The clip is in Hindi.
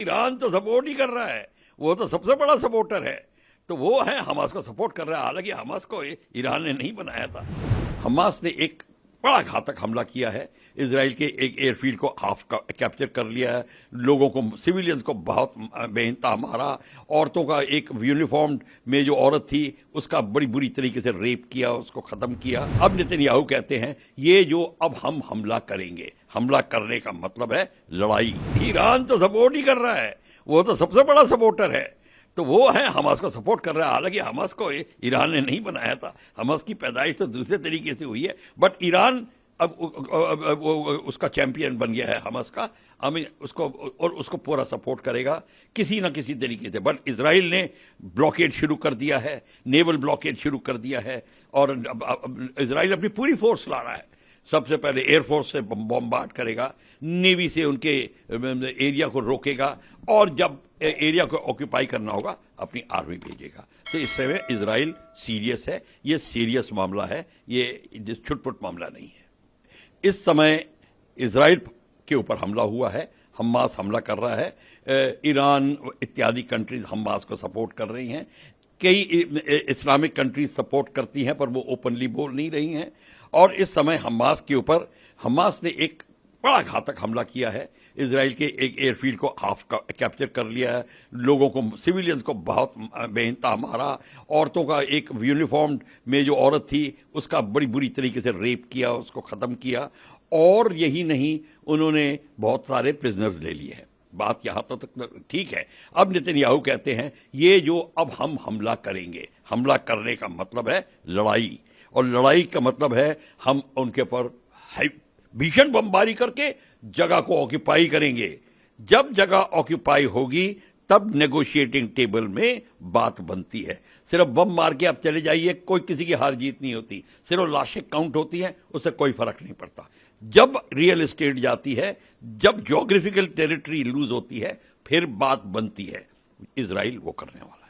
ईरान तो सपोर्ट ही कर रहा है, वो तो सबसे बड़ा सपोर्टर है, तो वो है हमास को सपोर्ट कर रहा है। हालांकि हमास को ईरान ने नहीं बनाया था। हमास ने एक बड़ा घातक हमला किया है, इजराइल के एक एयरफील्ड को हाफ कैप्चर कर लिया है, लोगों को, सिविलियंस को बहुत बेइंतहा मारा, औरतों का एक यूनिफॉर्म में जो औरत थी उसका बड़ी बुरी तरीके से रेप किया, उसको खत्म किया। अब नेतन्याहू कहते हैं ये जो अब हम हमला करेंगे, हमला करने का मतलब है लड़ाई। ईरान तो सपोर्ट ही कर रहा है, वो तो सबसे बड़ा सपोर्टर है, तो वो है हमास को सपोर्ट कर रहा है। हालांकि हमास को ईरान ने नहीं बनाया था, हमास की पैदाइश तो दूसरे तरीके से हुई है, बट ईरान अब उसका चैंपियन बन गया है हमास का। उसको और उसको पूरा सपोर्ट करेगा किसी ना किसी तरीके से। बट इजराइल ने ब्लॉकेड शुरू कर दिया है, नेवल ब्लॉकेड शुरू कर दिया है, और इजराइल अपनी पूरी फोर्स ला रहा है। सबसे पहले एयरफोर्स से बॉम्बार्ड करेगा, नेवी से उनके एरिया को रोकेगा, और जब एरिया को ऑक्यूपाई करना होगा अपनी आर्मी भेजेगा। तो इस समय इजराइल सीरियस है, ये सीरियस मामला है, ये छुटपुट मामला नहीं है। इस समय इजराइल के ऊपर हमला हुआ है, हमास हमला कर रहा है, ईरान इत्यादि कंट्रीज हमास को सपोर्ट कर रही हैं, कई इस्लामिक कंट्रीज सपोर्ट करती हैं पर वो ओपनली बोल नहीं रही हैं। और इस समय हमास के ऊपर हमास ने एक बड़ा घातक हमला किया है, इजराइल के एक एयरफील्ड को हाफ कैप्चर कर लिया है, लोगों को, सिविलियंस को बहुत बेइंतहा मारा, औरतों का एक यूनिफॉर्म में जो औरत थी उसका बड़ी बुरी तरीके से रेप किया, उसको खत्म किया। और यही नहीं, उन्होंने बहुत सारे प्रिजनर्स ले लिए हैं। बात यहां तक ठीक है। अब नेतन्याहू कहते हैं ये जो अब हम हमला करेंगे, हमला करने का मतलब है लड़ाई, और लड़ाई का मतलब है हम उनके पर भीषण बमबारी करके जगह को ऑक्यूपाई करेंगे। जब जगह ऑक्यूपाई होगी तब नेगोशिएटिंग टेबल में बात बनती है। सिर्फ बम मार के आप चले जाइए, कोई किसी की हार जीत नहीं होती, सिर्फ लाशें काउंट होती हैं, उससे कोई फर्क नहीं पड़ता। जब रियल एस्टेट जाती है, जब ज्योग्राफिकल टेरिटरी लूज होती है, फिर बात बनती है। इजराइल वो करने वाला है।